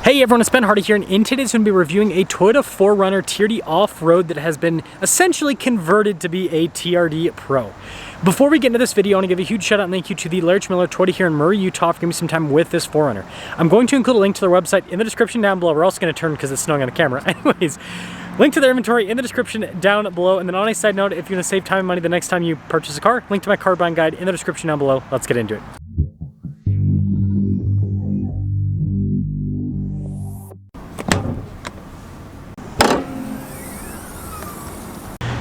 Hey everyone, it's Ben Hardy here, and in today's going to be reviewing a Toyota 4Runner TRD Off-Road that has been essentially converted to be a TRD Pro. Before we get into this video, I want to give a huge shout out and thank you to the Larry Miller Toyota here in Murray, Utah for giving me some time with this 4Runner. I'm going to include a link to their website in the description down below. We're also going to turn because it's snowing on the camera. Anyways, link to their inventory in the description down below. And then on a side note, if you're going to save time and money the next time you purchase a car, link to my car buying guide in the description down below. Let's get into it.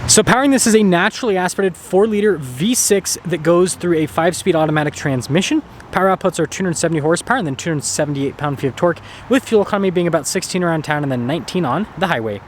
So powering this is a naturally aspirated 4-liter V6 that goes through a 5-speed automatic transmission. Power outputs are 270 horsepower and then 278 pound-feet of torque, with fuel economy being about 16 around town and then 19 on the highway.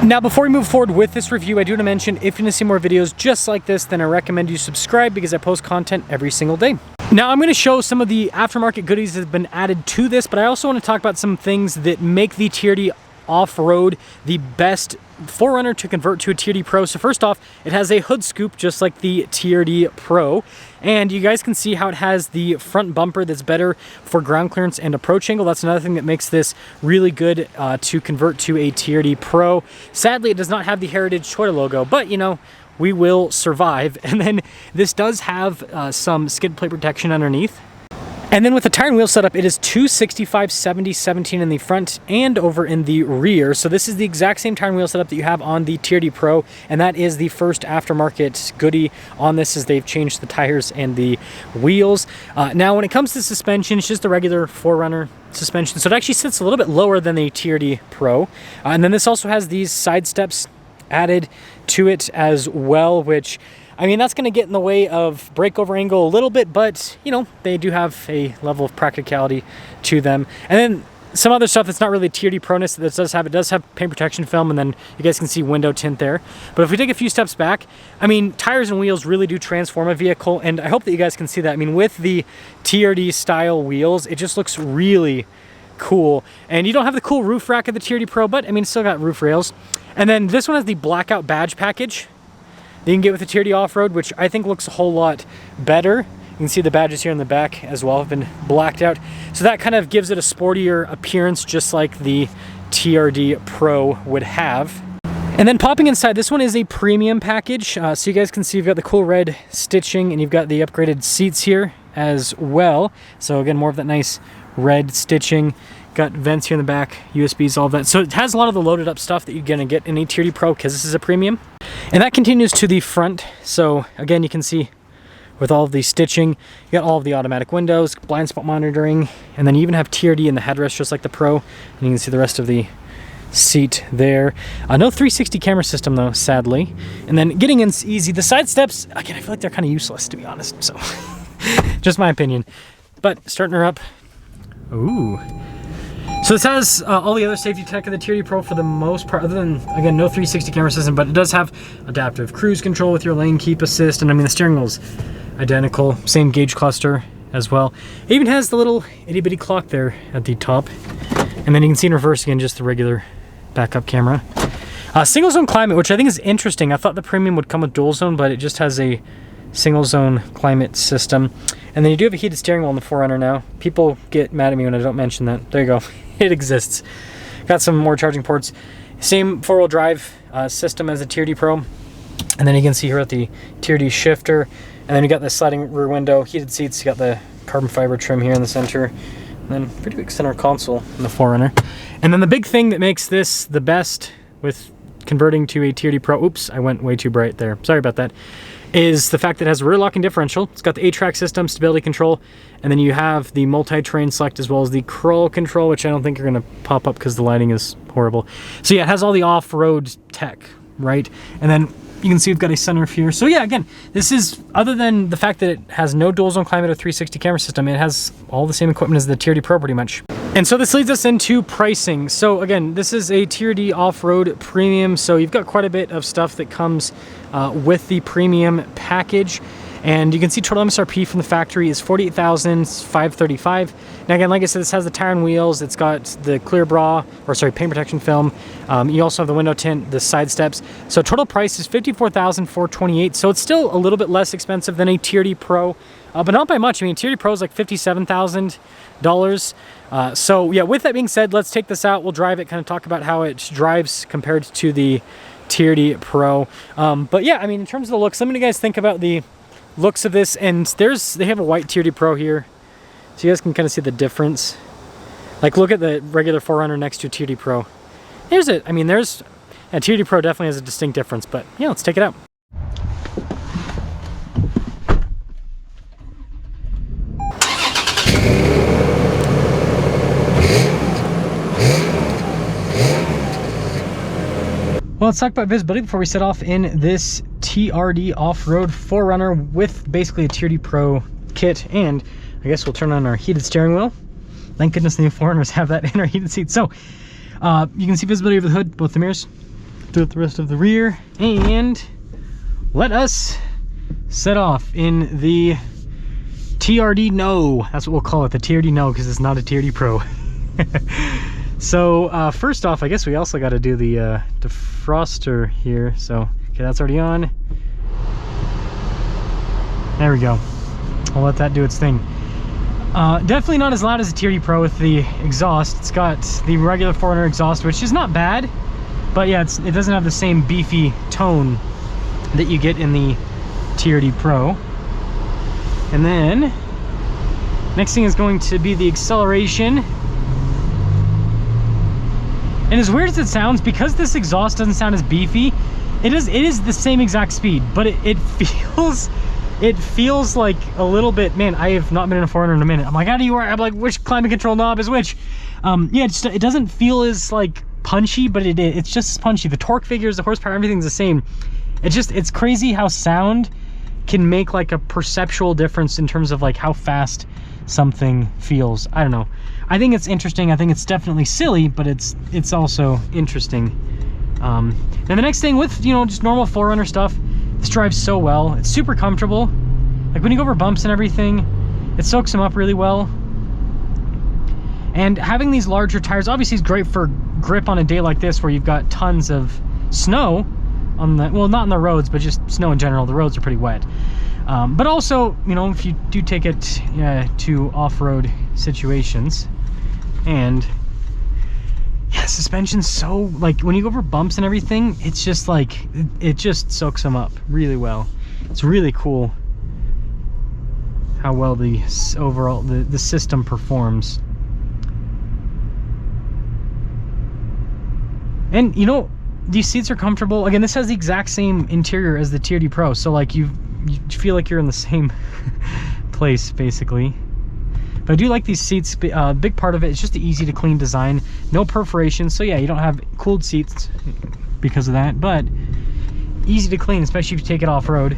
Now before we move forward with this review, I do want to mention if you want to see more videos just like this, then I recommend you subscribe because I post content every single day. Now I'm going to show some of the aftermarket goodies that have been added to this, but I also want to talk about some things that make the TRD Off-Road the best 4Runner to convert to a TRD Pro. So first off, it has a hood scoop just like the TRD Pro, and you guys can see how it has the front bumper that's better for ground clearance and approach angle. That's another thing that makes this really good to convert to a TRD Pro. Sadly, it does not have the Heritage Toyota logo, but you know, we will survive. And then this does have some skid plate protection underneath. And then with the tire and wheel setup, it is 265, 70, 17 in the front and over in the rear. So this is the exact same tire and wheel setup that you have on the TRD Pro, and that is the first aftermarket goodie on this, is they've changed the tires and the wheels. Now when it comes to suspension, it's just the regular 4Runner suspension. So it actually sits a little bit lower than the TRD Pro. And then this also has these side steps added to it as well, which, I mean, that's going to get in the way of breakover angle a little bit, but, you know, they do have a level of practicality to them. And then some other stuff that's not really TRD Pro-ness that it does have paint protection film, and then you guys can see window tint there. But if we take a few steps back, I mean, tires and wheels really do transform a vehicle, and I hope that you guys can see that. I mean, with the TRD style wheels, it just looks really cool. And you don't have the cool roof rack of the TRD Pro, but, I mean, it's still got roof rails. And then this one has the blackout badge package that you can get with the TRD Off-Road, which I think looks a whole lot better. You can see the badges here in the back as well have been blacked out. So that kind of gives it a sportier appearance, just like the TRD Pro would have. And then popping inside, this one is a premium package. So you guys can see you've got the cool red stitching and you've got the upgraded seats here as well. So again, more of that nice red stitching. Got vents here in the back, USBs, all of that. So it has a lot of the loaded up stuff that you're gonna get in a TRD Pro because this is a premium. And that continues to the front. So again, you can see with all of the stitching, you got all of the automatic windows, blind spot monitoring, and then you even have TRD in the headrest just like the Pro. And you can see the rest of the seat there. No 360 camera system though, sadly. And then getting in's easy. The side steps, again, I feel like they're kind of useless to be honest. So just my opinion. But starting her up, ooh. So this has all the other safety tech of the TRD Pro for the most part, other than, again, no 360 camera system, but it does have adaptive cruise control with your lane keep assist, and I mean, the steering wheel's identical, same gauge cluster as well. It even has the little itty-bitty clock there at the top, and then you can see in reverse again, just the regular backup camera. Single zone climate, which I think is interesting. I thought the premium would come with dual zone, but it just has a single zone climate system. And then you do have a heated steering wheel in the 4Runner now. People get mad at me when I don't mention that. There you go. It exists. Got some more charging ports. Same 4-wheel drive system as the TRD Pro. And then you can see here at the TRD shifter. And then you got the sliding rear window, heated seats. You got the carbon fiber trim here in the center. And then pretty big center console in the 4Runner. And then the big thing that makes this the best with converting to a TRD Pro, oops, I went way too bright there. Sorry about that. Is the fact that it has a rear locking differential. It's got the 8-track system, stability control, and then you have the multi-terrain select as well as the crawl control, which I don't think are going to pop up because the lighting is horrible. So yeah, it has all the off-road tech, right? And then you can see we've got a sunroof here. So yeah, again, this is, other than the fact that it has no dual zone climate or 360 camera system, it has all the same equipment as the TRD Pro pretty much. And so this leads us into pricing. So again, this is a TRD Off-Road Premium, so you've got quite a bit of stuff that comes with the premium package. And you can see total MSRP from the factory is $48,535. Now again, like I said, this has the tire and wheels. It's got the clear bra, or sorry, paint protection film. You also have the window tint, the side steps. So total price is $54,428. So it's still a little bit less expensive than a TRD Pro, but not by much. I mean, TRD Pro is like $57,000. So yeah, with that being said, let's take this out. We'll drive it, kind of talk about how it drives compared to the TRD Pro. But yeah, I mean, in terms of the looks, let me know what you guys think about the looks of this. And they have a white TRD Pro here, so you guys can kind of see the difference. Like, look at the regular 4Runner next to TRD Pro. There's it. I mean, there's a TRD Pro definitely has a distinct difference. But yeah, let's take it out. Well, let's talk about visibility before we set off in this TRD Off-Road 4Runner with basically a TRD Pro kit. And I guess we'll turn on our heated steering wheel. Thank goodness the new 4Runners have that in our heated seats. So you can see visibility of the hood, both the mirrors, throughout the rest of the rear. And let us set off in the TRD No. That's what we'll call it, the TRD No, because it's not a TRD Pro. So first off, I guess we also got to do the defroster here. So okay, that's already on. There we go. I'll let that do its thing. Definitely not as loud as a TRD Pro with the exhaust. It's got the regular 4Runner exhaust, which is not bad, but yeah, it doesn't have the same beefy tone that you get in the TRD Pro. And then next thing is going to be the acceleration. And as weird as it sounds, because this exhaust doesn't sound as beefy, it is the same exact speed, but it feels like a little bit, man, I have not been in a 4Runner in a minute. I'm like, how do you work? I'm like, which climate control knob is which? Yeah, it doesn't feel as like punchy, but it's just as punchy. The torque figures, the horsepower, everything's the same. It's crazy how sound can make like a perceptual difference in terms of like how fast something feels. I don't know. I think it's interesting. I think it's definitely silly, but it's also interesting. And the next thing with, you know, just normal 4Runner stuff, this drives so well. It's super comfortable. Like when you go over bumps and everything, it soaks them up really well. And having these larger tires obviously is great for grip on a day like this where you've got tons of snow on the, well, not on the roads, but just snow in general. The roads are pretty wet. But also, you know, if you do take it to off-road situations. And yeah, suspension's so, like when you go over bumps and everything, it's just like it just soaks them up really well. It's really cool how well the overall the system performs. And you know, these seats are comfortable. Again, this has the exact same interior as the TRD Pro, so like you feel like you're in the same place basically. But I do like these seats. Big part of it is just the easy to clean design. No perforations, so yeah, you don't have cooled seats because of that, but easy to clean, especially if you take it off-road.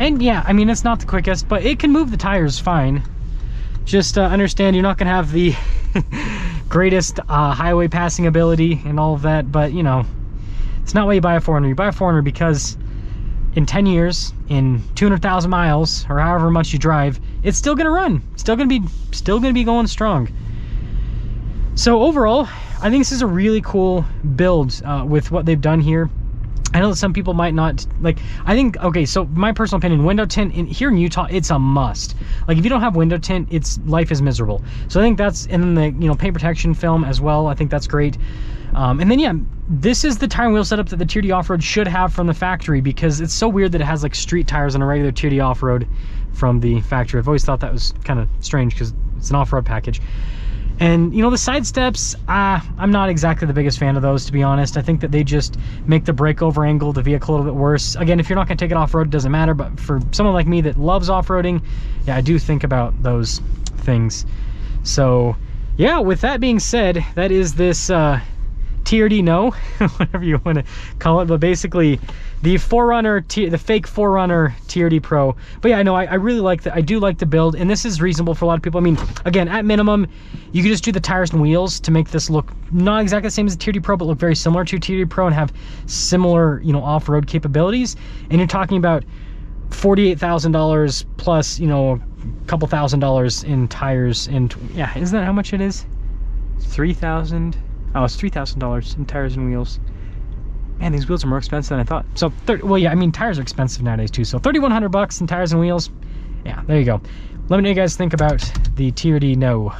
And yeah, I mean, it's not the quickest, but it can move the tires fine. Just understand you're not gonna have the greatest highway passing ability and all of that, but you know, it's not why you buy a 4Runner. You buy a 4Runner because in 10 years, in 200,000 miles, or however much you drive, it's still gonna run. Still gonna be going strong. So overall, I think this is a really cool build with what they've done here. I know that some people might not like. I think, okay, so my personal opinion, window tint here in Utah, it's a must. Like if you don't have window tint, life is miserable. So I think that's, and then the, you know, paint protection film as well, I think that's great. And then yeah, this is the tire and wheel setup that the TRD Off-Road should have from the factory, because it's so weird that it has like street tires on a regular TRD Off-Road from the factory. I've always thought that was kind of strange because it's an off-road package. And you know, the side steps, I'm not exactly the biggest fan of those, to be honest. I think that they just make the breakover angle of the vehicle a little bit worse. Again, if you're not gonna take it off-road, it doesn't matter, but for someone like me that loves off-roading, yeah, I do think about those things. So yeah, with that being said, that is this TRD TRD no, whatever you want to call it, but basically the 4Runner, the fake 4Runner TRD Pro. But yeah, no, I really like I do like the build, and this is reasonable for a lot of people. I mean, again, at minimum, you can just do the tires and wheels to make this look not exactly the same as the TRD Pro, but look very similar to TRD Pro and have similar, you know, off-road capabilities. And you're talking about $48,000 plus, you know, a couple $1,000 in tires, and yeah, isn't that how much it is? 3,000. Oh, it's $3,000 in tires and wheels. Man, these wheels are more expensive than I thought. So, well, yeah, I mean, tires are expensive nowadays too. So $3,100 in tires and wheels. Yeah, there you go. Let me know what you guys think about the TRD No.